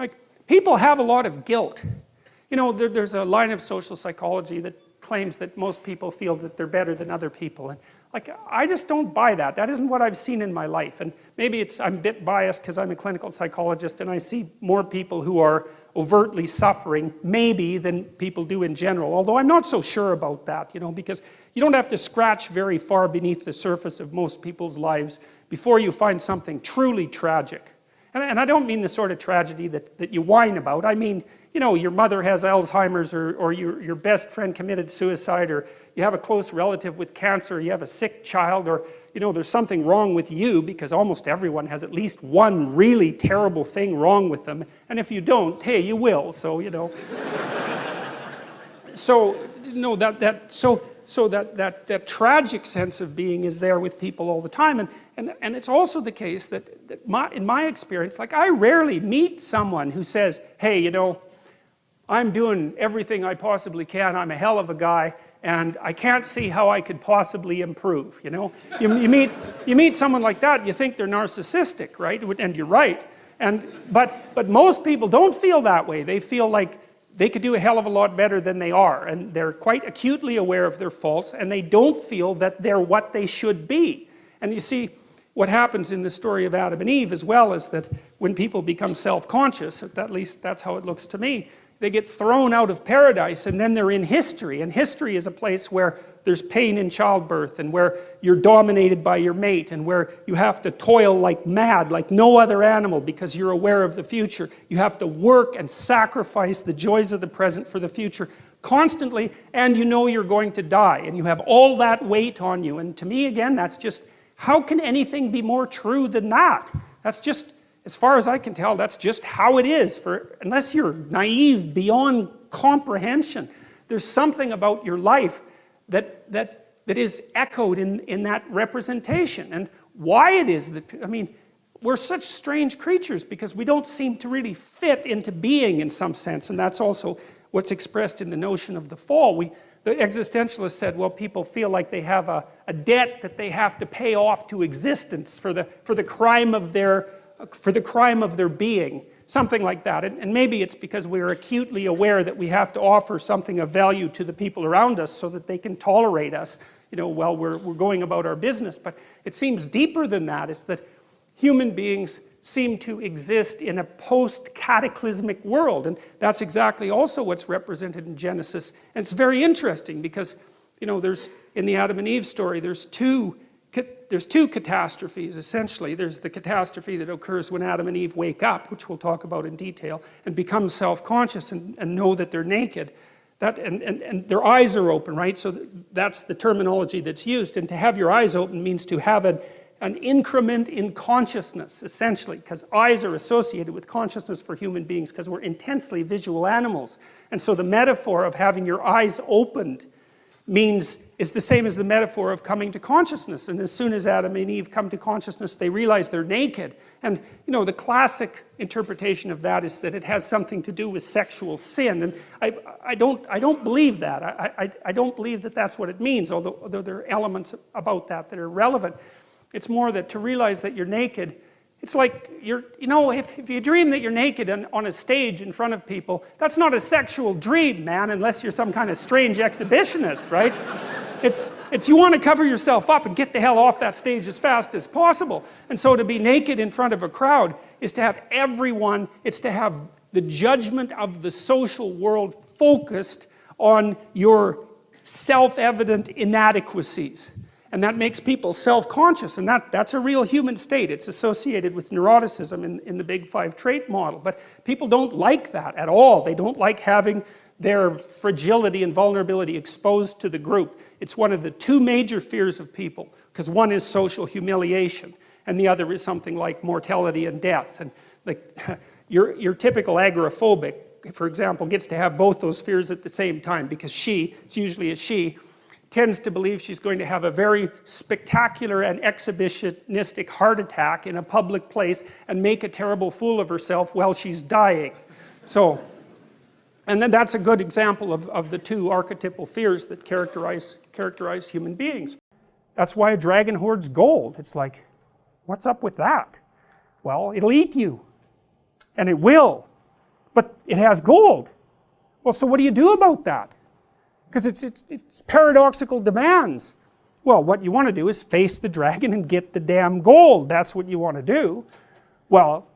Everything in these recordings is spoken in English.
Like, people have a lot of guilt. You know, there's a line of social psychology that claims that most people feel that they're better than other people. And like, I just don't buy that. That isn't what I've seen in my life. And maybe I'm a bit biased because I'm a clinical psychologist and I see more people who are overtly suffering, maybe, than people do in general. Although I'm not so sure about that, you know, because you don't have to scratch very far beneath the surface of most people's lives before you find something truly tragic. And I don't mean the sort of tragedy that you whine about. I mean, you know, your mother has Alzheimer's, or your best friend committed suicide, or you have a close relative with cancer, or you have a sick child, or, you know, there's something wrong with you, because almost everyone has at least one really terrible thing wrong with them. And if you don't, hey, you will, so, you know. So, you know, that tragic sense of being is there with people all the time. And it's also the case that in my experience, like, I rarely meet someone who says, hey, you know, I'm doing everything I possibly can, I'm a hell of a guy, and I can't see how I could possibly improve, you know? You meet someone like that, you think they're narcissistic, right? And you're right. But most people don't feel that way. They feel like they could do a hell of a lot better than they are, and they're quite acutely aware of their faults, and they don't feel that they're what they should be. And you see, what happens in the story of Adam and Eve as well is that when people become self-conscious, at least that's how it looks to me, they get thrown out of paradise, and then they're in history. And history is a place where there's pain in childbirth, and where you're dominated by your mate, and where you have to toil like mad, like no other animal, because you're aware of the future. You have to work and sacrifice the joys of the present for the future constantly, and you know you're going to die, and you have all that weight on you. And to me, again, that's just, how can anything be more true than that? That's just, as far as I can tell, that's just how it is, unless you're naive beyond comprehension. There's something about your life that is echoed in that representation. And why it is that, I mean, we're such strange creatures because we don't seem to really fit into being in some sense, and that's also what's expressed in the notion of the fall. The existentialists said, well, people feel like they have a debt that they have to pay off to existence for the crime of their being, something like that. And maybe it's because we're acutely aware that we have to offer something of value to the people around us so that they can tolerate us, you know, while we're going about our business. But it seems deeper than that. It's that human beings seem to exist in a post-cataclysmic world, and that's exactly also what's represented in Genesis. And it's very interesting because, you know, in the Adam and Eve story, there's two catastrophes, essentially. There's the catastrophe that occurs when Adam and Eve wake up, which we'll talk about in detail, and become self-conscious and know that they're naked. And their eyes are open, right? So that's the terminology that's used. And to have your eyes open means to have an increment in consciousness, essentially, because eyes are associated with consciousness for human beings because we're intensely visual animals. And so the metaphor of having your eyes opened is the same as the metaphor of coming to consciousness. And as soon as Adam and Eve come to consciousness, they realize they're naked. And, you know, the classic interpretation of that is that it has something to do with sexual sin. And I don't believe that. I don't believe that that's what it means, although there are elements about that are relevant. It's more that to realize that you're naked, it's like, you know, if you dream that you're naked on a stage in front of people, that's not a sexual dream, man, unless you're some kind of strange exhibitionist, right? It's you want to cover yourself up and get the hell off that stage as fast as possible. And so to be naked in front of a crowd is to have everyone, it's to have the judgment of the social world focused on your self-evident inadequacies. And that makes people self-conscious, and that's a real human state. It's associated with neuroticism in the Big Five trait model. But people don't like that at all. They don't like having their fragility and vulnerability exposed to the group. It's one of the two major fears of people, because one is social humiliation, and the other is something like mortality and death. And like your typical agoraphobic, for example, gets to have both those fears at the same time, because it's usually a she, tends to believe she's going to have a very spectacular and exhibitionistic heart attack in a public place and make a terrible fool of herself while she's dying. So, and then that's a good example of the two archetypal fears that characterize human beings. That's why a dragon hoards gold. It's like, what's up with that? Well, it'll eat you. And it will. but it has gold. Well, so what do you do about that? Because it's paradoxical demands. Well, what you want to do is face the dragon and get the damn gold. That's what you want to do. Well,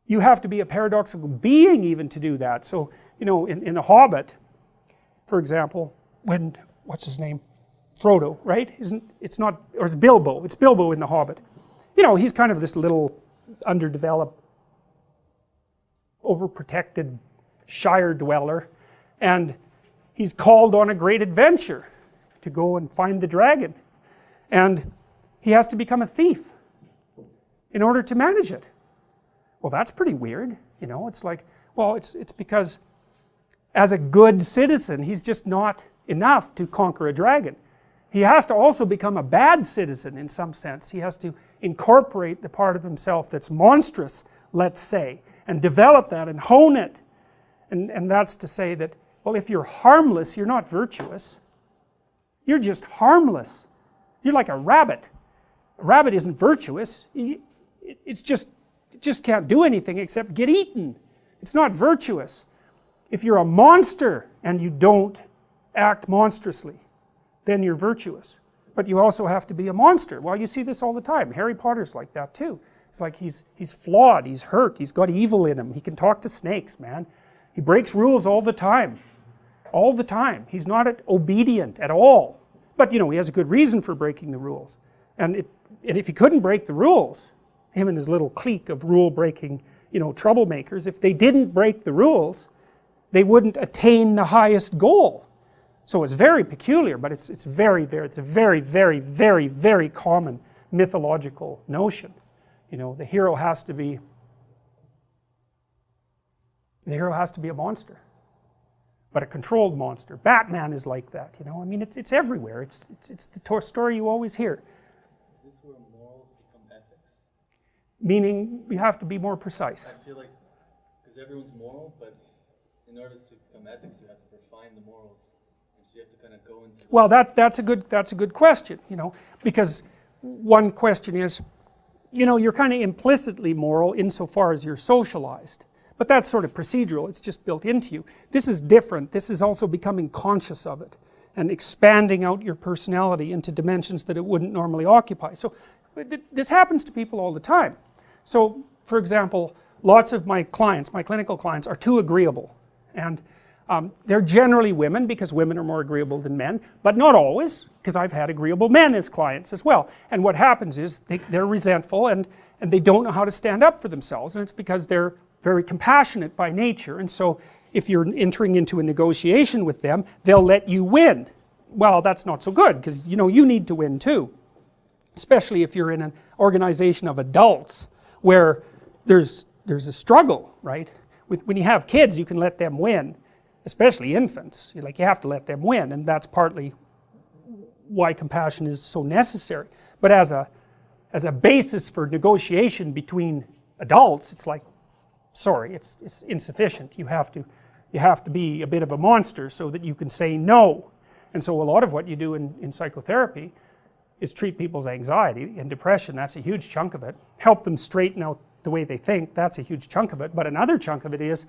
you have to be a paradoxical being even to do that. So, you know, in The Hobbit, for example, when, what's his name? Frodo, right? It's not, or it's Bilbo. It's Bilbo in The Hobbit. You know, he's kind of this little underdeveloped, overprotected Shire dweller, and he's called on a great adventure to go and find the dragon, and he has to become a thief in order to manage it. Well, that's pretty weird, you know. It's like, well, it's because as a good citizen he's just not enough to conquer a dragon. He has to also become a bad citizen in some sense. He has to incorporate the part of himself that's monstrous, let's say, and develop that and hone it. And that's to say that, well, if you're harmless, you're not virtuous. You're just harmless. You're like a rabbit. A rabbit isn't virtuous. It just can't do anything except get eaten. It's not virtuous. If you're a monster and you don't act monstrously, then you're virtuous. But you also have to be a monster. Well, you see this all the time. Harry Potter's like that too. It's like he's flawed, he's hurt, he's got evil in him. He can talk to snakes, man. He breaks rules all the time. All the time. He's not obedient at all. But, you know, he has a good reason for breaking the rules. And if he couldn't break the rules, him and his little clique of rule-breaking, you know, troublemakers, if they didn't break the rules, they wouldn't attain the highest goal. So it's very peculiar, but it's a very, very common mythological notion. You know, the hero has to be a monster, but a controlled monster. Batman is like that, you know. I mean, it's everywhere. It's the story you always hear. Is this where morals become ethics? Meaning, we have to be more precise. I feel like, because everyone's moral, but in order to become ethics, you have to refine the morals. And so you have to kind of go into... Well, that's a good question, you know, because one question is, you know, you're kind of implicitly moral insofar as you're socialized. But that's sort of procedural, it's just built into you. This is different. This is also becoming conscious of it and expanding out your personality into dimensions that it wouldn't normally occupy. So this happens to people all the time. So, for example, lots of my clients, my clinical clients, are too agreeable. And they're generally women, because women are more agreeable than men, but not always, because I've had agreeable men as clients as well. And what happens is they're resentful and they don't know how to stand up for themselves, and it's because they're very compassionate by nature. And so if you're entering into a negotiation with them, they'll let you win. Well, that's not so good, because you know you need to win too, especially if you're in an organization of adults where there's a struggle, right? When you have kids, you can let them win, especially infants. You have to let them win, and that's partly why compassion is so necessary. But as a basis for negotiation between adults, it's like, sorry, it's insufficient. You have to be a bit of a monster so that you can say no. And so a lot of what you do in psychotherapy is treat people's anxiety and depression. That's a huge chunk of it. Help them straighten out the way they think. That's a huge chunk of it. But another chunk of it is,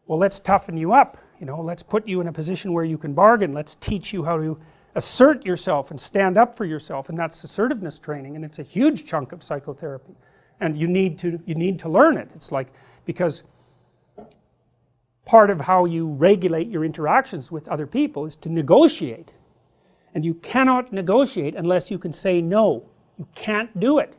well, let's toughen you up. You know, let's put you in a position where you can bargain. Let's teach you how to assert yourself and stand up for yourself. And that's assertiveness training, and it's a huge chunk of psychotherapy. And you need to learn it. It's like, because part of how you regulate your interactions with other people is to negotiate. And you cannot negotiate unless you can say no. You can't do it.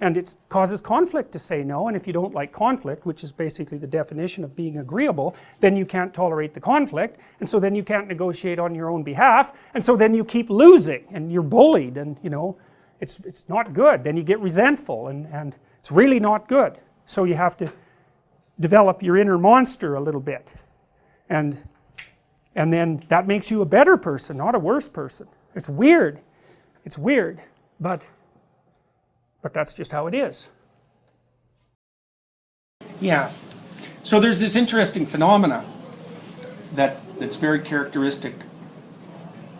And it causes conflict to say no, and if you don't like conflict, which is basically the definition of being agreeable, then you can't tolerate the conflict, and so then you can't negotiate on your own behalf, and so then you keep losing, and you're bullied, and you know, it's not good. Then you get resentful, and it's really not good. So you have to develop your inner monster a little bit, and then that makes you a better person, not a worse person. It's weird, but that's just how it is. Yeah, so there's this interesting phenomena that's very characteristic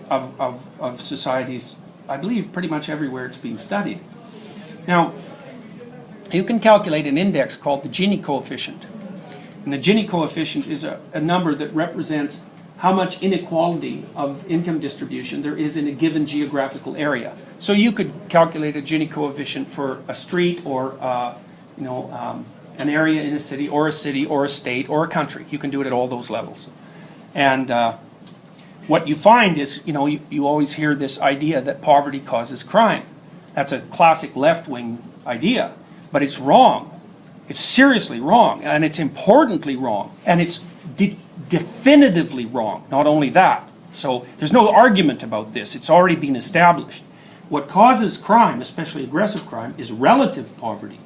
of societies, I believe pretty much everywhere it's being studied. Now, you can calculate an index called the Gini coefficient. And the Gini coefficient is a number that represents how much inequality of income distribution there is in a given geographical area. So you could calculate a Gini coefficient for a street or an area in a city or a state or a country. You can do it at all those levels. And what you find is, you always hear this idea that poverty causes crime. That's a classic left-wing idea, but it's wrong. It's seriously wrong, and it's importantly wrong, and it's definitively wrong. Not only that. So there's no argument about this. It's already been established. What causes crime, especially aggressive crime, is relative poverty.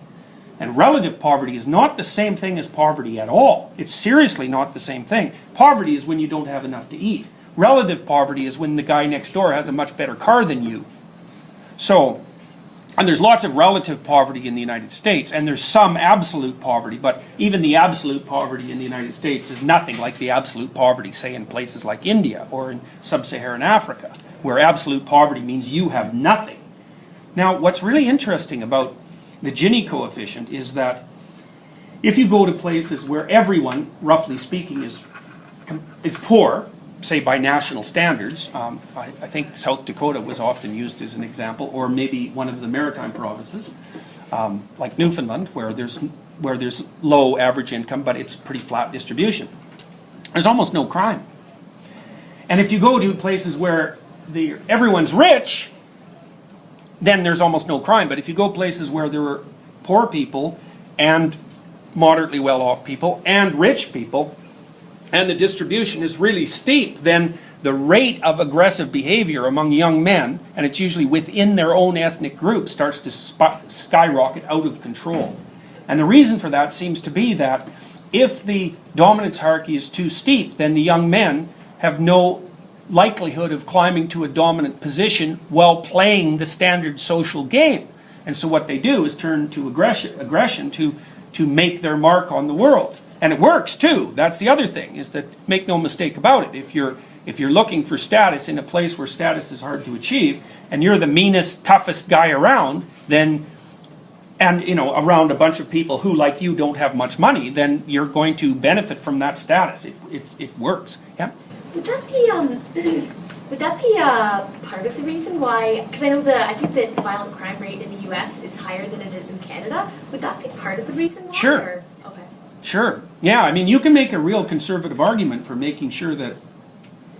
And relative poverty is not the same thing as poverty at all. It's seriously not the same thing. Poverty is when you don't have enough to eat. Relative poverty is when the guy next door has a much better car than you. So, and there's lots of relative poverty in the United States, and there's some absolute poverty, but even the absolute poverty in the United States is nothing like the absolute poverty, say, in places like India or in sub-Saharan Africa, where absolute poverty means you have nothing. Now, what's really interesting about the Gini coefficient is that if you go to places where everyone, roughly speaking, is poor, say by national standards, I think South Dakota was often used as an example, or maybe one of the maritime provinces, like Newfoundland, where there's low average income, but it's pretty flat distribution. There's almost no crime. And if you go to places where everyone's rich, then there's almost no crime. But if you go places where there are poor people and moderately well-off people and rich people, and the distribution is really steep, then the rate of aggressive behavior among young men, and it's usually within their own ethnic group, starts to skyrocket out of control. And the reason for that seems to be that if the dominance hierarchy is too steep, then the young men have no likelihood of climbing to a dominant position while playing the standard social game. And so what they do is turn to aggression to make their mark on the world. And it works too. That's the other thing, is that, make no mistake about it, if you're looking for status in a place where status is hard to achieve, and you're the meanest, toughest guy around, then, and around a bunch of people who, like you, don't have much money, then you're going to benefit from that status. It works. Yeah. Would that be part of the reason why? Because I think that the violent crime rate in the U.S. is higher than it is in Canada. Would that be part of the reason why? Sure. Or? Okay. Sure. Yeah. I mean, you can make a real conservative argument for making sure that,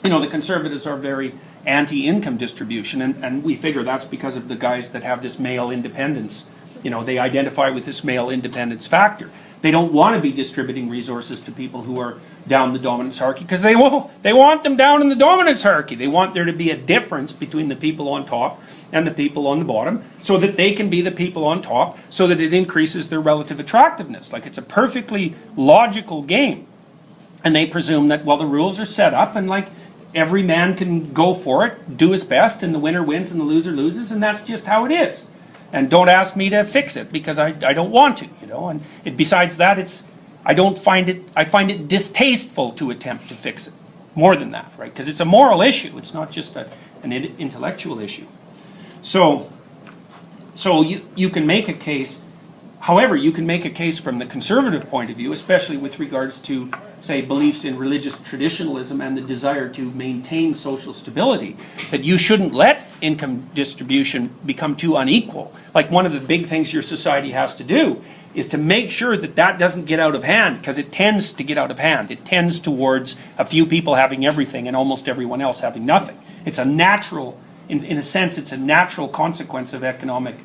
the conservatives are very anti-income distribution, and we figure that's because of the guys that have this male independence. They identify with this male independence factor. They don't want to be distributing resources to people who are down the dominance hierarchy because they want them down in the dominance hierarchy. They want there to be a difference between the people on top and the people on the bottom so that they can be the people on top, so that it increases their relative attractiveness. Like, it's a perfectly logical game. And they presume that, well, the rules are set up and like every man can go for it, do his best, and the winner wins and the loser loses, and that's just how it is. And don't ask me to fix it because I don't want to, And besides that, I find it distasteful to attempt to fix it. More than that, right? Because it's a moral issue. It's not just an intellectual issue. So you can make a case. However, you can make a case from the conservative point of view, especially with regards to, say, beliefs in religious traditionalism and the desire to maintain social stability, that you shouldn't let income distribution become too unequal. Like, one of the big things your society has to do is to make sure that that doesn't get out of hand, because it tends to get out of hand. It tends towards a few people having everything and almost everyone else having nothing. It's a natural, in a sense, it's a natural consequence of economic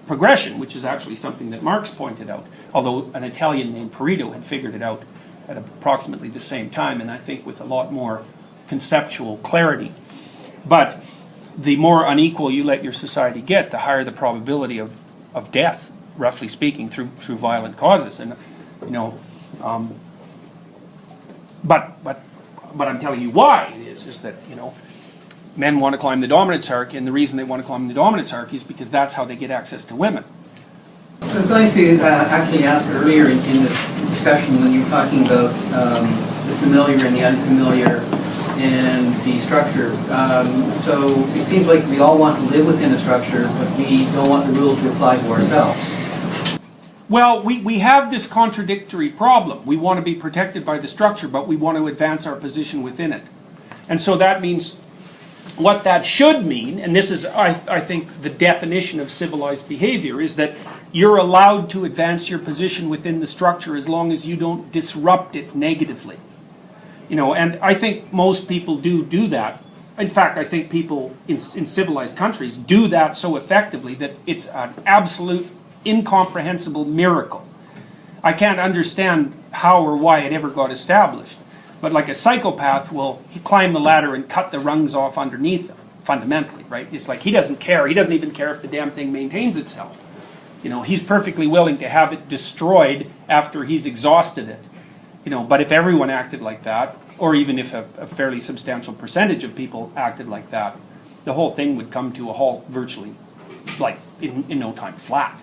progression, which is actually something that Marx pointed out, although an Italian named Pareto had figured it out at approximately the same time, and I think with a lot more conceptual clarity. But the more unequal you let your society get, the higher the probability of death, roughly speaking, through violent causes. And but I'm telling you why it is that men want to climb the dominance hierarchy, and the reason they want to climb the dominance hierarchy is because that's how they get access to women. I was going to actually ask earlier in this discussion when you were talking about the familiar and the unfamiliar and the structure. So it seems like we all want to live within a structure, but we don't want the rules to apply to ourselves. Well, we have this contradictory problem. We want to be protected by the structure, but we want to advance our position within it. And so that means, what that should mean, and this is, I think, the definition of civilized behavior, is that you're allowed to advance your position within the structure as long as you don't disrupt it negatively. You know, and I think most people do that. In fact, I think people in civilized countries do that so effectively that it's an absolute incomprehensible miracle. I can't understand how or why it ever got established. But like a psychopath will climb the ladder and cut the rungs off underneath them, fundamentally, right? It's like he doesn't care. He doesn't even care if the damn thing maintains itself. You know, he's perfectly willing to have it destroyed after he's exhausted it. You know, but if everyone acted like that, or even if a fairly substantial percentage of people acted like that, the whole thing would come to a halt virtually, like in no time, flat.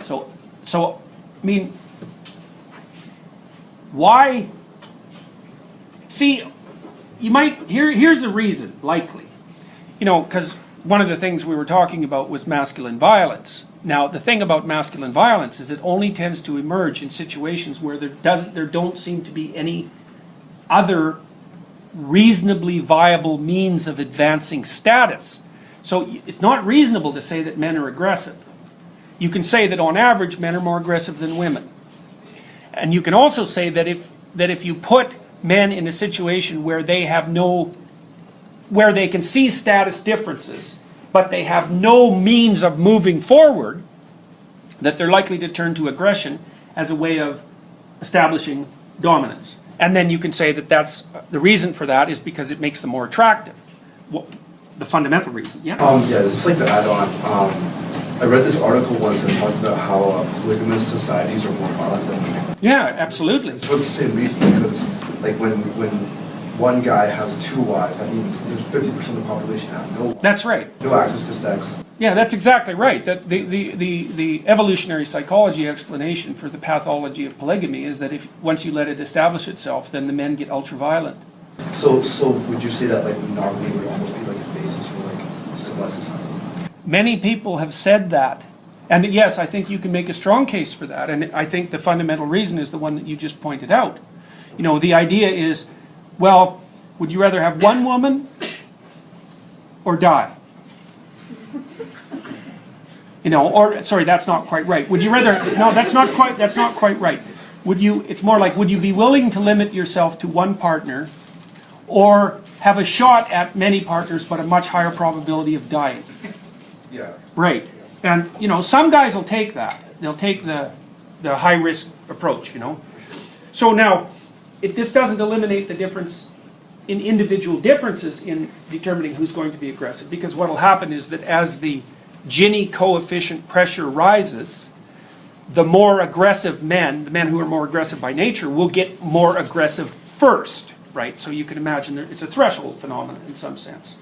So I mean, why? See, you might, here's a reason, likely. You know, because one of the things we were talking about was masculine violence. Now, the thing about masculine violence is it only tends to emerge in situations where there don't seem to be any other reasonably viable means of advancing status. So it's not reasonable to say that men are aggressive. You can say that on average men are more aggressive than women. And you can also say that if you put men in a situation where they can see status differences, but they have no means of moving forward, that they're likely to turn to aggression as a way of establishing dominance. And then you can say that that's the reason for that is because it makes them more attractive. Well, the fundamental reason, yeah? Yeah, just like to add on, I read this article once that talked about how polygamous societies are more violent than women. Yeah, absolutely. For the same reason, because like when one guy has two wives, that means there's 50% of the population have no. That's right. No access to sex. Yeah, that's exactly right. That the evolutionary psychology explanation for the pathology of polygamy is that if once you let it establish itself, then the men get ultra-violent. So would you say that like monogamy would almost be like the basis for like civilized society? Many people have said that. And yes, I think you can make a strong case for that. And I think the fundamental reason is the one that you just pointed out. You know, the idea is, well, would you rather have one woman or die? You know, or sorry, that's not quite right. Would you rather? No, that's not quite right. Would you? It's more like, would you be willing to limit yourself to one partner, or have a shot at many partners but a much higher probability of dying? Yeah. Right. And you know, some guys will take that. They'll take the high risk approach. You know. So now, this doesn't eliminate the difference in individual differences in determining who's going to be aggressive, because what will happen is that as the Gini coefficient pressure rises, the more aggressive men, the men who are more aggressive by nature, will get more aggressive first, right? So you can imagine it's a threshold phenomenon in some sense.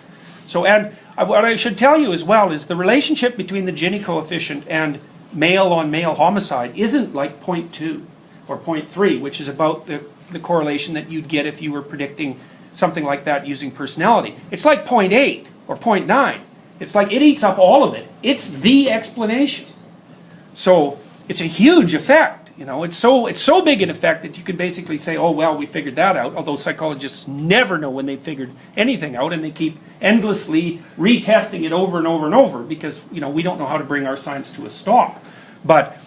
So, and what I should tell you as well is the relationship between the Gini coefficient and male-on-male homicide isn't like 0.2 or 0.3, which is about the correlation that you'd get if you were predicting something like that using personality. It's like 0.8 or 0.9. It's like it eats up all of it. It's the explanation. So it's a huge effect. You know, it's so big an effect that you can basically say, oh well, we figured that out. Although psychologists never know when they figured anything out, and they keep endlessly retesting it over and over and over because we don't know how to bring our science to a stop. But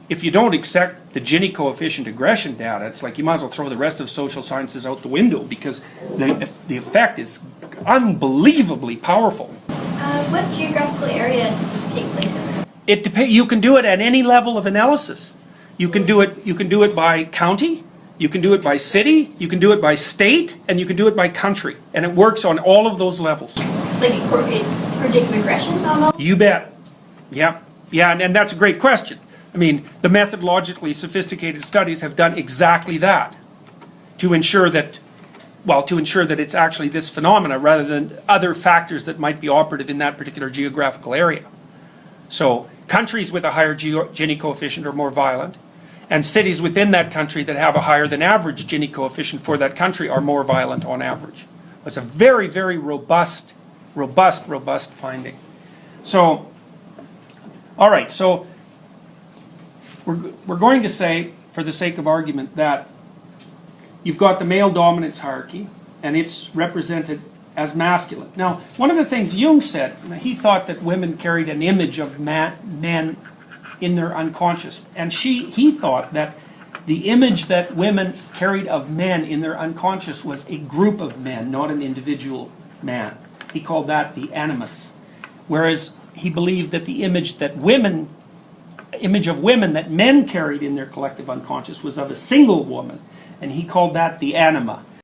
if you don't accept the Gini coefficient aggression data, it's like you might as well throw the rest of social sciences out the window, because the effect is unbelievably powerful. What geographical area does this take place in? It depends. You can do it at any level of analysis. You can do it by county, you can do it by city, you can do it by state, and you can do it by country. And it works on all of those levels. Like it predicts aggression level? You bet. Yeah, and that's a great question. I mean, the methodologically sophisticated studies have done exactly that to ensure that it's actually this phenomena rather than other factors that might be operative in that particular geographical area. So countries with a higher Gini coefficient are more violent, and cities within that country that have a higher than average Gini coefficient for that country are more violent on average. It's a very, very robust finding. So, all right, so we're going to say, for the sake of argument, that you've got the male dominance hierarchy, and it's represented as masculine. Now, one of the things Jung said, he thought that women carried an image of men in their unconscious, and he thought that the image that women carried of men in their unconscious was a group of men, not an individual man. He called that the animus. Whereas he believed that the image of women that men carried in their collective unconscious was of a single woman, and he called that the anima.